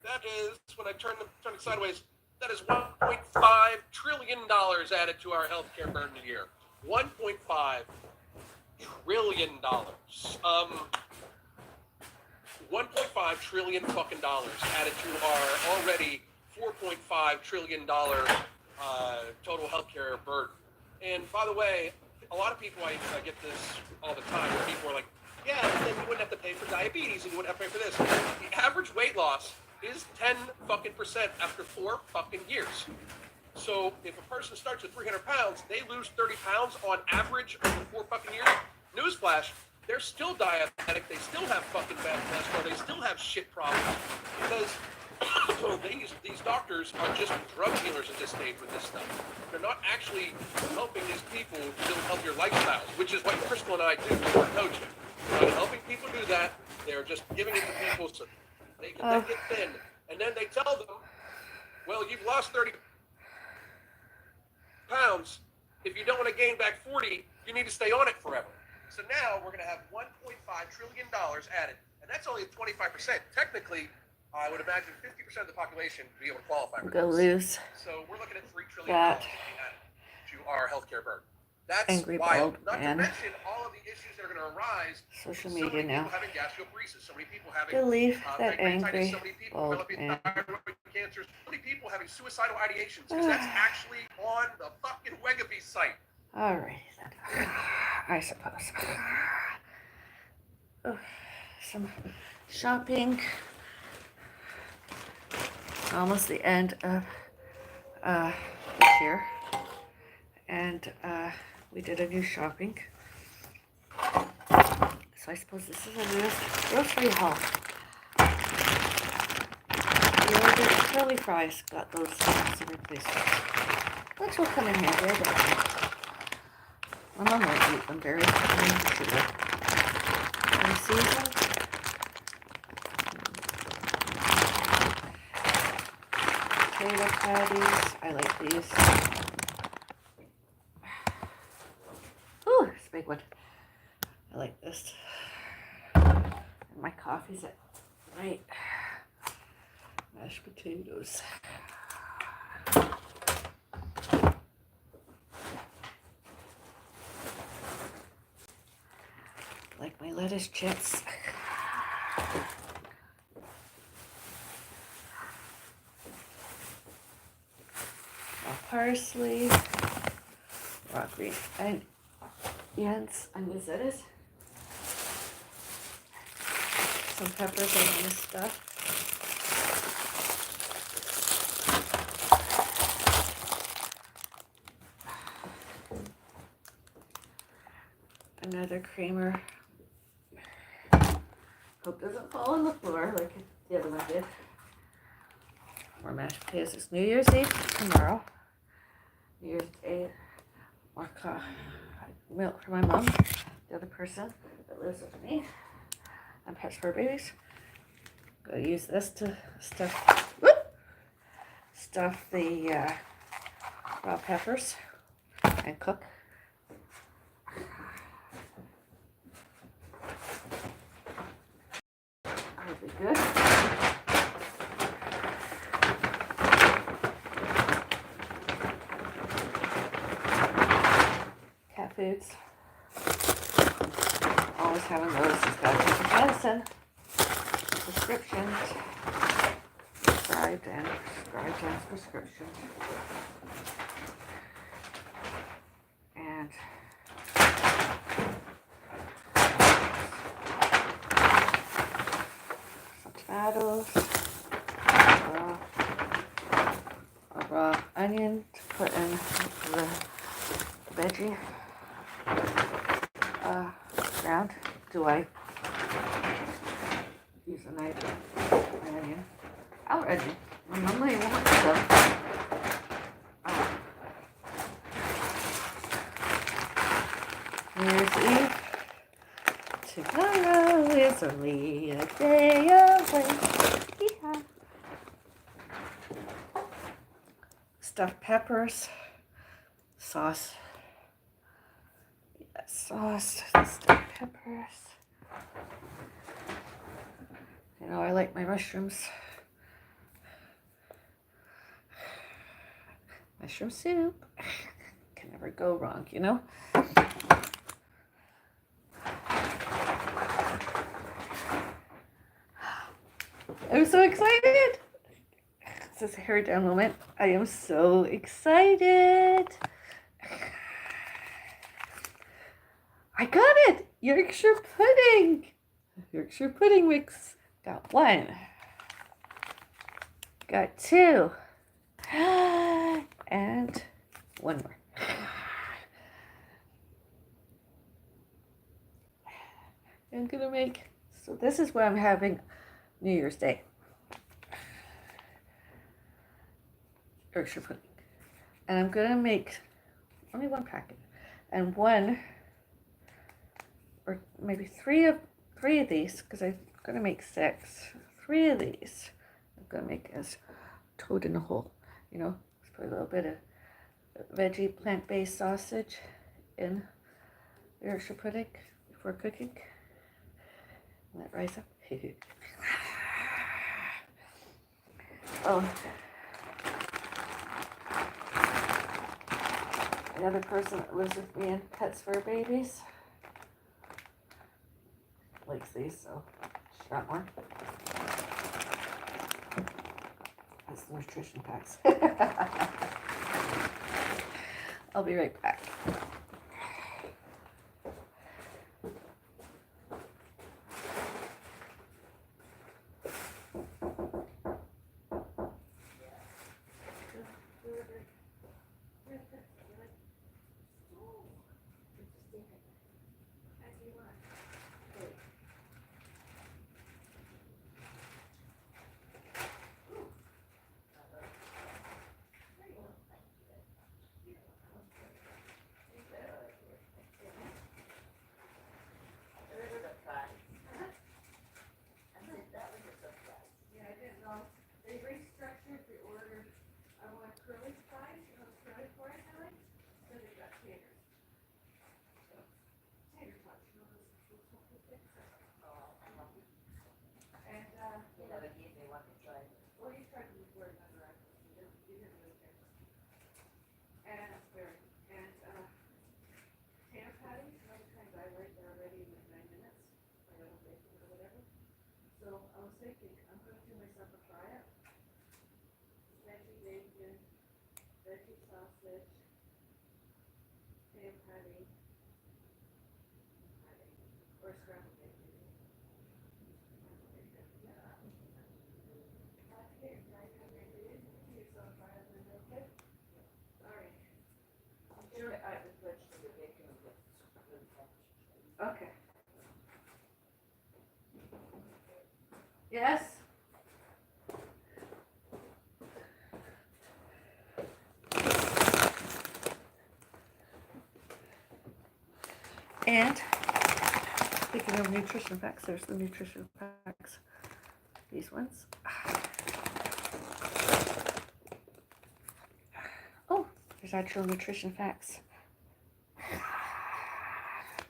That is, when I turn it sideways, that is $1.5 trillion added to our healthcare burden a year. $1.5 trillion. 1.5 trillion fucking dollars added to our already $4.5 trillion total healthcare burden. And by the way, a lot of people, I get this all the time, where people are like, yeah, but then you wouldn't have to pay for diabetes and you wouldn't have to pay for this. The average weight loss is 10 fucking percent after 4 fucking years. So if a person starts at 300 pounds, they lose 30 pounds on average over 4 fucking years. Newsflash, they're still diabetic, they still have fucking bad cholesterol, they still have shit problems, because these doctors are just drug dealers at this stage with this stuff. They're not actually helping these people build healthier lifestyles, which is what Crystal and I do with our coaching. They're not helping people do that, they're just giving it to people so they can then get thin. And then they tell them, well, you've lost 30 pounds. If you don't want to gain back 40, you need to stay on it forever. So now we're going to have $1.5 trillion added, and that's only 25%. Technically, I would imagine 50% of the population would be able to qualify for Go this. lose. So we're looking at $3 trillion added to our healthcare burden. That's Angry wild. bald Not man. to mention all of the issues that are going to arise. Social So media many now. people having gastroparesis, so many people having Believe that pancreatitis, angry so many people bald developing man. thyroid cancer, so many people having suicidal ideations, because that's actually on the fucking Wegovy site. Alrighty then. I suppose. Some shopping. Almost the end of this year. And we did a new shopping. So I suppose this is a grocery haul. The older curly fries got those some replacements, which will come in handy. I bet. My mom won't eat them very sugar. And season. Potato patties. I like these. Ooh, it's a big one. I like this. And my coffee's at night. Mashed potatoes. Like my lettuce chips. Parsley, raw green onions, and this is some peppers and this stuff. Another creamer. Hope doesn't fall on the floor like the other one did. More mashed potatoes. It's New Year's Eve tomorrow. New Year's Eve. More milk for my mom, the other person that lives with me, and pets for babies. Gonna use this to stuff the raw peppers and cook. That'll be good. Cat foods. Always having those. It's got to take medicine. Prescriptions. Prescribed and prescriptions. And some tomatoes. A raw onion to put in the veggie. Ground. Do I use a knife? Onion. Onion. Normally I won't use them. New Year's Eve. Tomorrow is only a day away. Yeah. Stuffed peppers. Sauce. Sauce, stuffed peppers. You know, I like my mushrooms mushroom soup. Can never go wrong, you know? I'm so excited. This is a hair down moment. I am so excited. I got it! Yorkshire pudding! Yorkshire pudding mix. Got one. Got two. And one more. I'm gonna make, so this is what I'm having New Year's Day. Yorkshire pudding. And I'm gonna make only one packet. And one, or maybe three of these, because I'm gonna make 6. 3 of these I'm gonna make as toad in a hole. You know, let's put a little bit of veggie plant-based sausage in the Yorkshire pudding before cooking. Let it rise up. Oh, another person that lives with me and pets fur babies likes these, so she got more. That's the nutrition packs. I'll be right back. So I was thinking, I'm going to do myself a fry-up. Veggie bacon, veggie sausage, ham patty, or scrambled bacon. Okay. Yes? And speaking of nutrition facts, there's the nutrition facts. These ones. Oh, there's actual nutrition facts.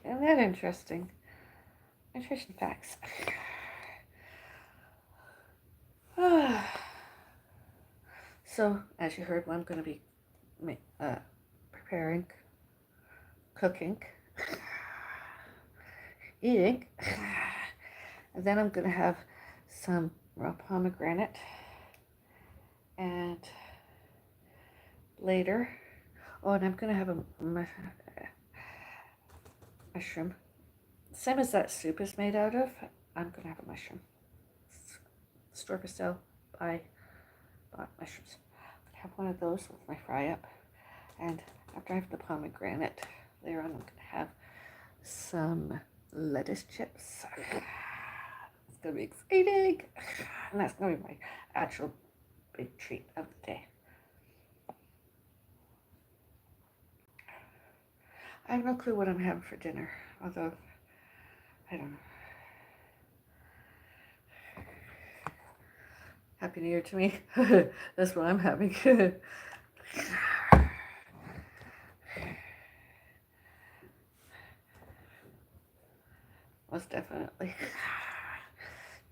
Isn't that interesting? Nutrition facts. So, as you heard, I'm going to be preparing, cooking, eating, and then I'm going to have some raw pomegranate, and later, oh, and I'm going to have a mushroom. Same as that soup is made out of, I'm going to have a mushroom. Store for sale, buy, bought mushrooms. I'm going to have one of those with my fry up. And after I have the pomegranate, later on I'm going to have some lettuce chips. It's going to be exciting. And that's going to be my actual big treat of the day. I have no clue what I'm having for dinner, although, I don't know. Happy New Year to me. That's what I'm having. Most definitely.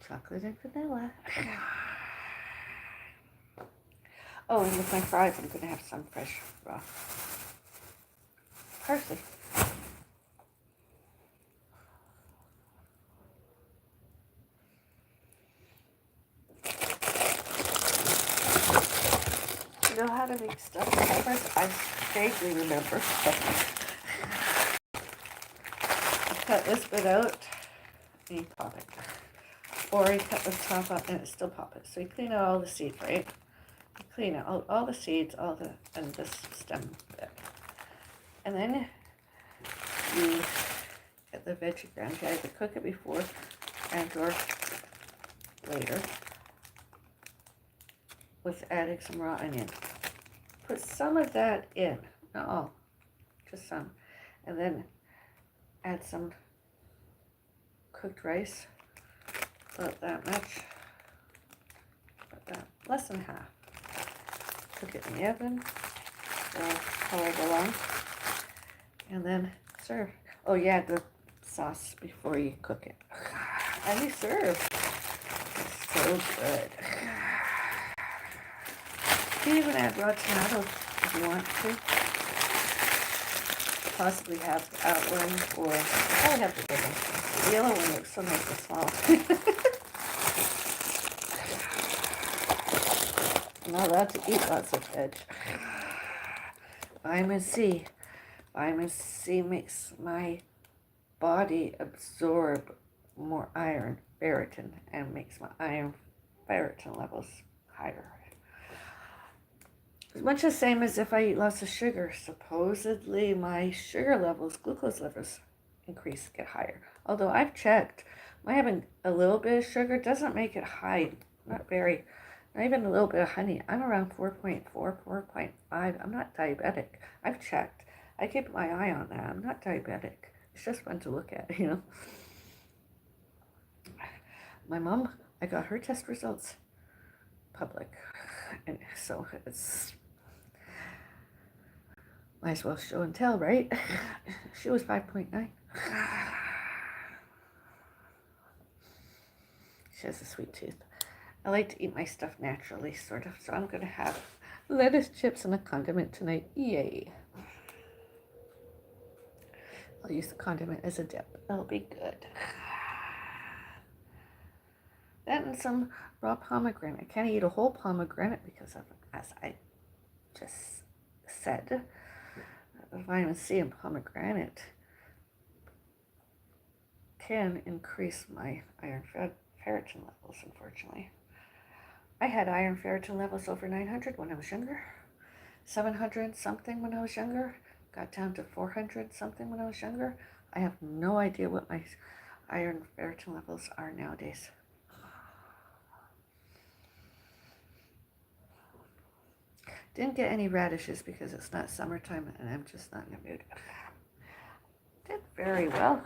Chocolate and vanilla. Oh, and with my fries, I'm going to have some fresh raw parsley. You know how to make stuffed peppers? I vaguely remember. You cut this bit out and you pop it. Or you cut the top out and it still pop it. So you clean out all the seeds, right? You clean out all the seeds, and this stem bit. And then you get the veggie ground. You either cook it before and or later with adding some raw onion. Put some of that in, not all, just some. And then add some cooked rice, about that much, about that, less than half. Cook it in the oven for however long, and then serve. Oh yeah, the sauce before you cook it. And you serve. It's so good. You can even add raw tomatoes if you want to. Possibly have that one, or I probably have the big one. The yellow one looks so nice and small. I'm not allowed to eat lots of veg. Vitamin C. Vitamin C makes my body absorb more iron, ferritin, and makes my iron ferritin levels higher. It's much the same as if I eat lots of sugar. Supposedly my sugar levels, glucose levels increase, get higher. Although I've checked, my having a little bit of sugar doesn't make it high. Not very. Not even a little bit of honey. I'm around 4.4, 4.5. I'm not diabetic. I've checked. I keep my eye on that. I'm not diabetic. It's just fun to look at, you know. My mom, I got her test results public. And so it's might as well show and tell, right? She was 5.9. She has a sweet tooth. I like to eat my stuff naturally, sort of, so I'm going to have lettuce, chips, and a condiment tonight. Yay. I'll use the condiment as a dip. That'll be good. That and some raw pomegranate. I can't eat a whole pomegranate because of, as I just said, vitamin C in pomegranate can increase my iron ferritin levels, unfortunately. I had iron ferritin levels over 900 when I was younger, 700 something when I was younger, got down to 400 something when I was younger. I have no idea what my iron ferritin levels are nowadays. Didn't get any radishes because it's not summertime and I'm just not in the mood. Did very well.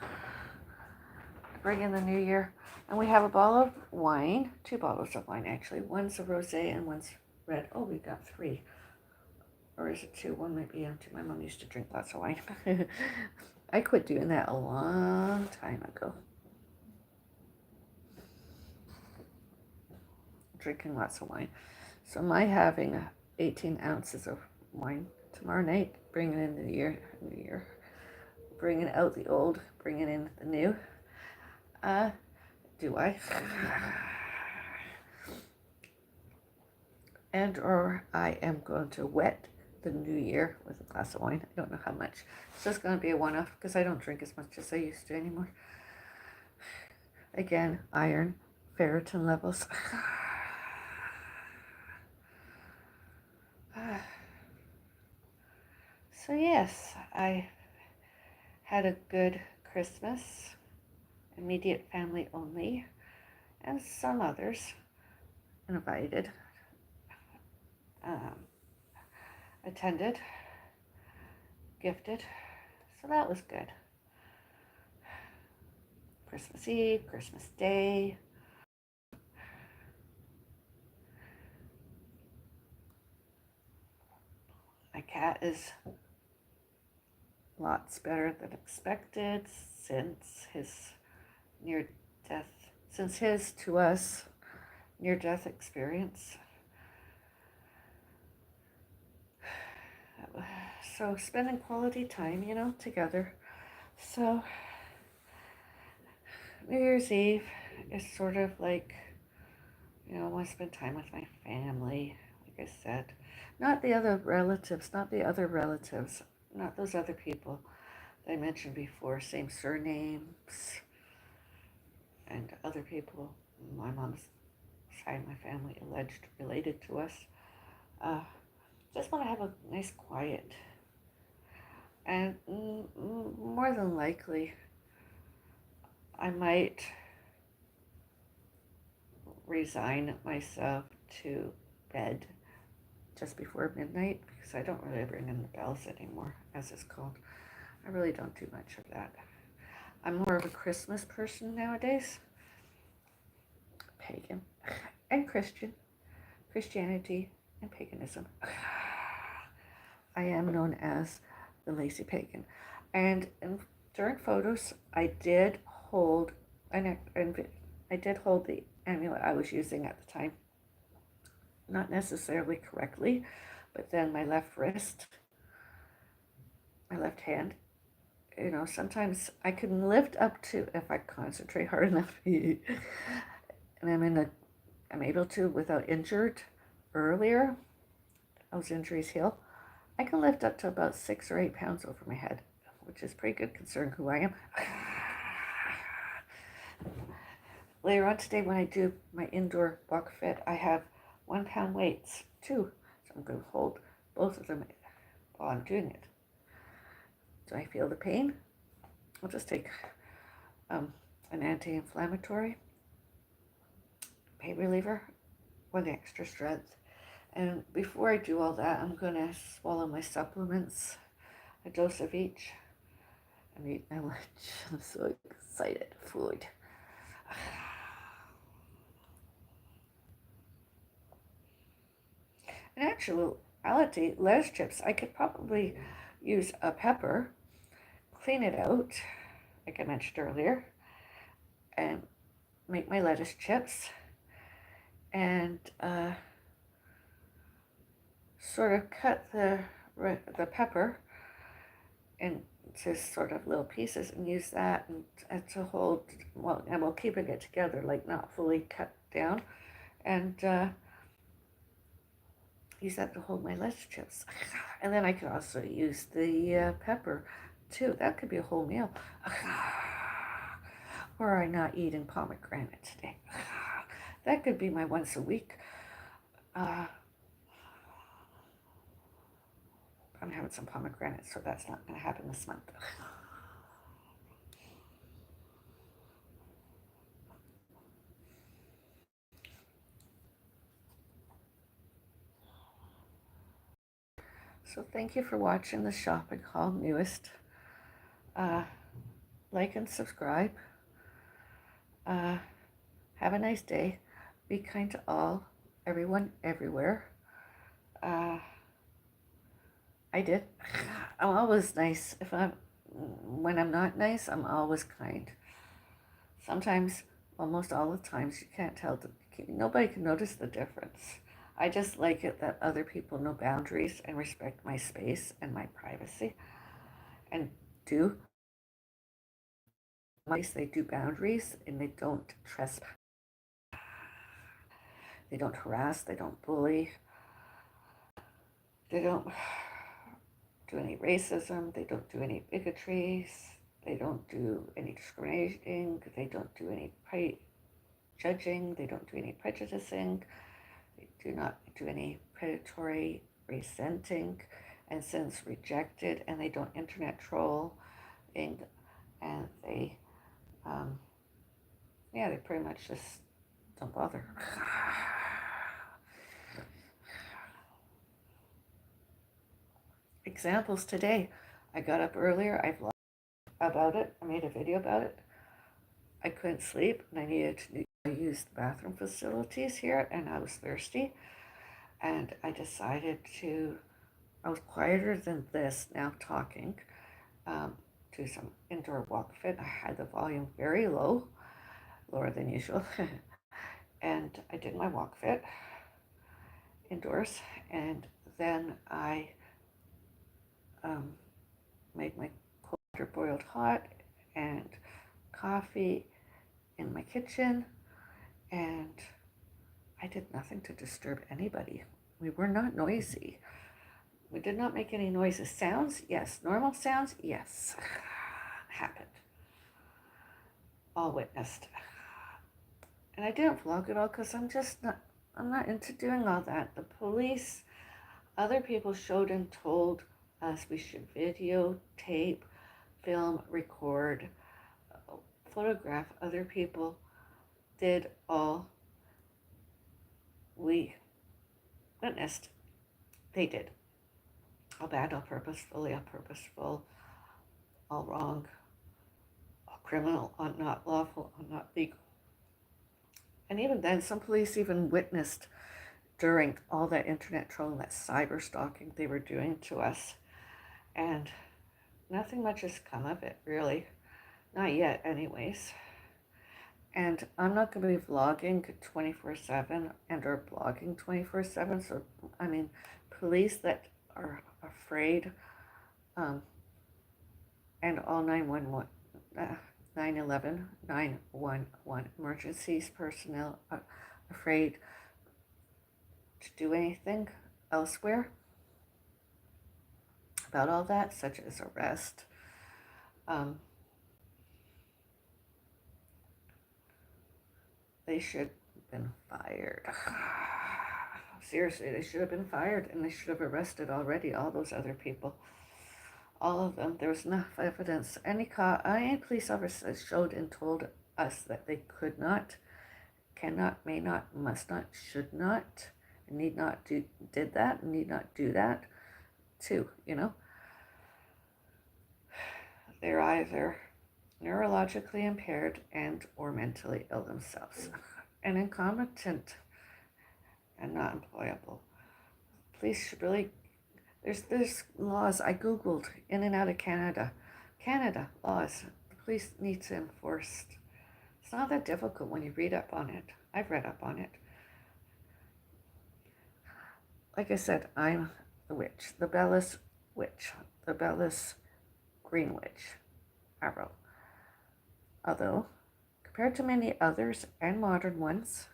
Bring in the new year. And we have a bottle of wine, 2 bottles of wine actually. One's a rosé and one's red. Oh, we've got 3. Or is it 2? One might be empty. My mom used to drink lots of wine. I quit doing that a long time ago. Drinking lots of wine. So my having 18 ounces of wine tomorrow night, bringing in the new year, bringing out the old, bringing in the new. Do I? And or I am going to wet the new year with a glass of wine. I don't know how much. It's just going to be a one-off because I don't drink as much as I used to anymore. Again, iron, ferritin levels. So yes, I had a good Christmas, immediate family only, and some others invited, attended, gifted, so that was good. Christmas Eve, Christmas Day. My cat is lots better than expected since his to us, near-death experience. So spending quality time, together. So New Year's Eve is sort of like, I want to spend time with my family, like I said. Not the other relatives, not those other people that I mentioned before, same surnames, and other people, my mom's side of my family alleged related to us. Uh, just want to have a nice quiet. And more than likely, I might resign myself to bed just before midnight because I don't really bring in the bells anymore, as it's called. I really don't do much of that. I'm more of a Christmas person nowadays. Pagan and Christian. Christianity and paganism. I am known as the lazy pagan. And during photos, I did hold I did hold the amulet I was using at the time. Not necessarily correctly, but then my left wrist, my left hand, sometimes I can lift up to, if I concentrate hard enough, and I'm able to without injured earlier, those injuries heal. I can lift up to about 6 or 8 pounds over my head, which is pretty good considering who I am. Later on today, when I do my indoor walk fit, I have 1 pound weights too. So I'm going to hold both of them while I'm doing it. Do I feel the pain? I'll just take an anti-inflammatory pain reliever with extra strength. And before I do all that, I'm going to swallow my supplements, a dose of each, and eat my lunch. I'm so excited. Food. In actuality, lettuce chips, I could probably use a pepper, clean it out, like I mentioned earlier, and make my lettuce chips, and sort of cut the pepper into sort of little pieces and use that and to hold, well, and we'll keeping it together, like not fully cut down, and use that to hold my lettuce chips. And then I could also use the pepper too. That could be a whole meal. Or I'm not eating pomegranate today. That could be my once a week. I'm having some pomegranate, so that's not going to happen this month. So thank you for watching the shopping haul newest. Like and subscribe. Have a nice day. Be kind to all, everyone, everywhere. I did. I'm always nice. When I'm not nice, I'm always kind. Sometimes, almost all the times, you can't tell. Nobody can notice the difference. I just like it that other people know boundaries and respect my space and my privacy, and do. They do boundaries and they don't trespass. They don't harass. They don't bully. They don't do any racism. They don't do any bigotries. They don't do any discriminating. They don't do any judging. They don't do any prejudicing. They do not do any predatory resenting and since rejected. And they don't internet troll. And they, they pretty much just don't bother. Examples today. I got up earlier. I vlogged about it. I made a video about it. I couldn't sleep and I needed to use the bathroom facilities here and I was thirsty. And I decided I was quieter than this now talking, do some indoor walk fit. I had the volume very low, lower than usual. And I did my walk fit indoors. And then I made my cold water boiled hot and coffee in my kitchen, and I did nothing to disturb anybody. We were not noisy. We did not make any noises. Sounds, yes. Normal sounds, yes. Happened. All witnessed. And I didn't vlog it all because I'm not into doing all that. The police, other people showed and told us we should videotape, film, record, photograph. Other people did all we witnessed. They did. All bad, all purposeful, all wrong, all criminal, all not lawful, all not legal. And even then, some police even witnessed during all that internet trolling, that cyber stalking they were doing to us. And nothing much has come of it, really. Not yet, anyways. And I'm not going to be vlogging 24/7 and or blogging 24/7. So, I mean, police that are afraid, and all 911, 911, 911 emergencies personnel are afraid to do anything elsewhere about all that, such as arrest. They should have been fired. Seriously, they should have been fired, and they should have arrested already all those other people. All of them. There was enough evidence. Any police officer showed and told us that they could not, cannot, may not, must not, should not, need not do, did that, need not do that, too, you know. They're either neurologically impaired and or mentally ill themselves, and incompetent and not employable. Police should really, there's laws I googled in and out of Canada laws the police need to enforce. It's not that difficult when you read up on it. I've read up on it. Like I said, I'm the witch, the Bellis witch, the Bellis green witch, Avril. Although, compared to many others and modern ones,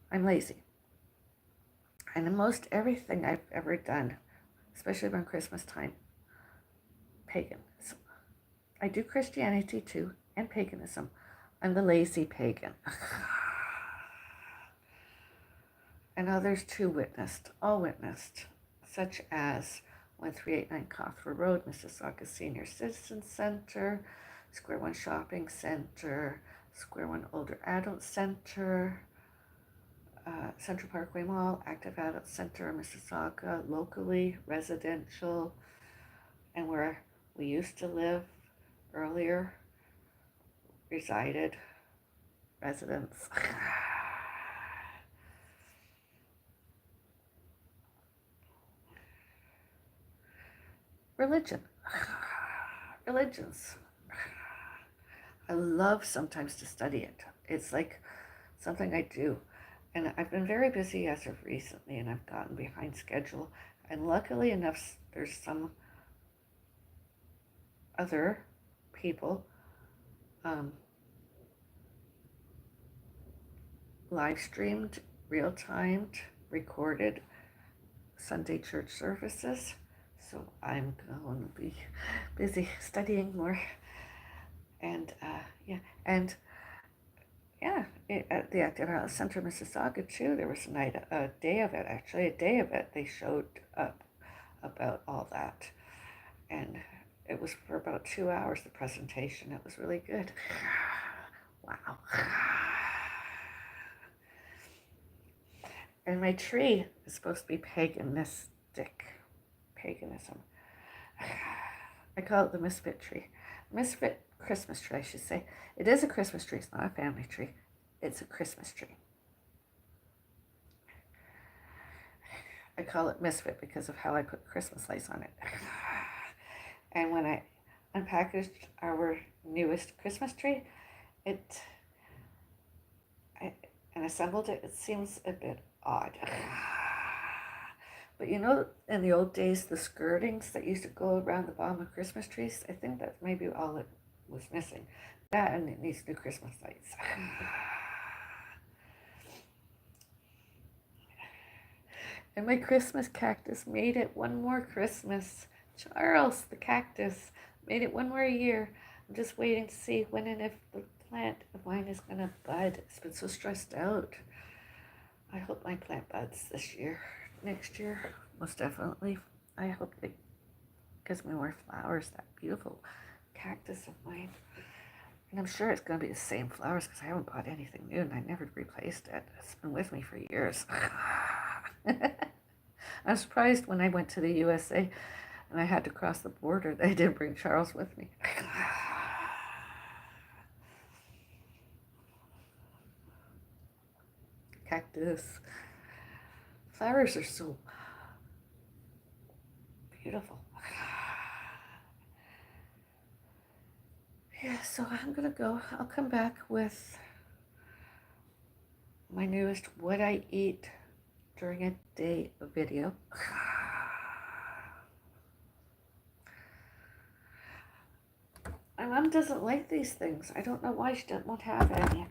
I'm lazy. And in most everything I've ever done, especially around Christmas time, paganism. I do Christianity too, and paganism. I'm the lazy pagan. And others too all witnessed, such as 1389 Cawthra Road, Mississauga Senior Citizen Center, Square One Shopping Center, Square One Older Adult Center, Central Parkway Mall, Active Adult Center, Mississauga, locally, residential, and where we used to live earlier, resided, residents. Religions. I love sometimes to study it. It's like something I do. And I've been very busy as of recently, and I've gotten behind schedule. And luckily enough, there's some other people live streamed, real-timed, recorded Sunday church services. So I'm going to be busy studying more. And at the Active Adult Center, Mississauga too, there was a day of it. They showed up about all that. And it was for about 2 hours, the presentation. It was really good. Wow. And my tree is supposed to be paganism. I call it the misfit tree. Misfit Christmas tree, I should say. It is a Christmas tree. It's not a family tree. It's a Christmas tree. I call it misfit because of how I put Christmas lights on it. And when I unpackaged our newest Christmas tree, and assembled it, it seems a bit odd. But you know, in the old days, the skirtings that used to go around the bottom of Christmas trees, I think that's maybe all it was missing. That and it needs new Christmas lights. And my Christmas cactus made it one more Christmas. Charles, the cactus, made it one more year. I'm just waiting to see when and if the plant of mine is going to bud. It's been so stressed out. I hope my plant buds this year. Next year, most definitely. I hope it gives me more flowers, that beautiful cactus of mine. And I'm sure it's going to be the same flowers because I haven't bought anything new and I never replaced it. It's been with me for years. I'm surprised when I went to the USA and I had to cross the border, they didn't bring Charles with me. Cactus. Flowers are so beautiful. Yeah, so I'm gonna go. I'll come back with my newest what I eat during a day video. My mom doesn't like these things. I don't know why she doesn't want to have any.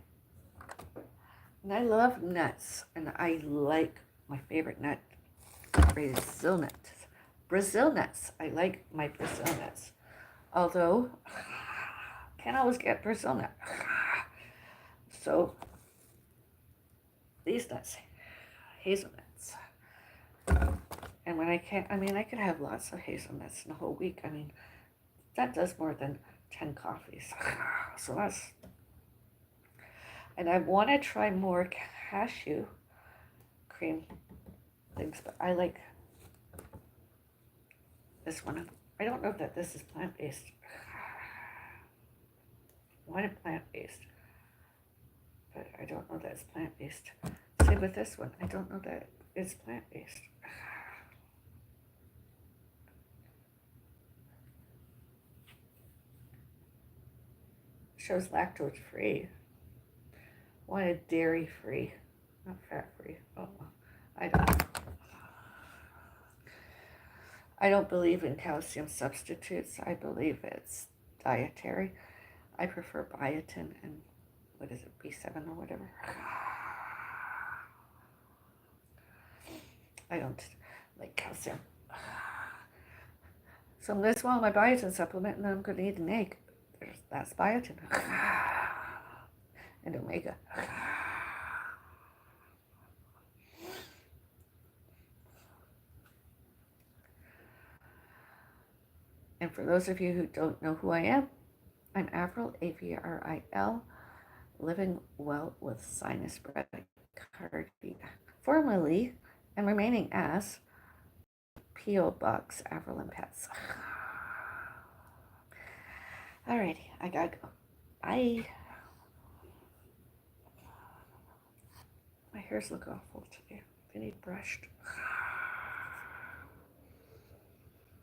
And I love nuts, and I like my favorite nut, Brazil nuts. Brazil nuts. I like my Brazil nuts. Although, can't always get Brazil nut. So, these nuts, hazelnuts. And when I can't, I could have lots of hazelnuts in a whole week. That does more than 10 coffees. So that's, and I want to try more cashew cream things, but I like this one. I don't know that this is plant-based. I wanted plant-based, but I don't know that it's plant-based. Same with this one. I don't know that it's plant-based. Shows lactose free. Wanted dairy free, not fat free. Oh, I don't believe in calcium substitutes. I believe it's dietary. I prefer biotin and what is it, B7 or whatever. I don't like calcium. So I'm going to swallow my biotin supplement and then I'm going to eat an egg. That's biotin. And omega. And for those of you who don't know who I am, I'm Avril, Avril, living well with sinus bradycardia. Formerly and remaining as P.O. Box Avril and Pets. Alrighty, I gotta go. Bye. My hairs look awful today. They need brushed.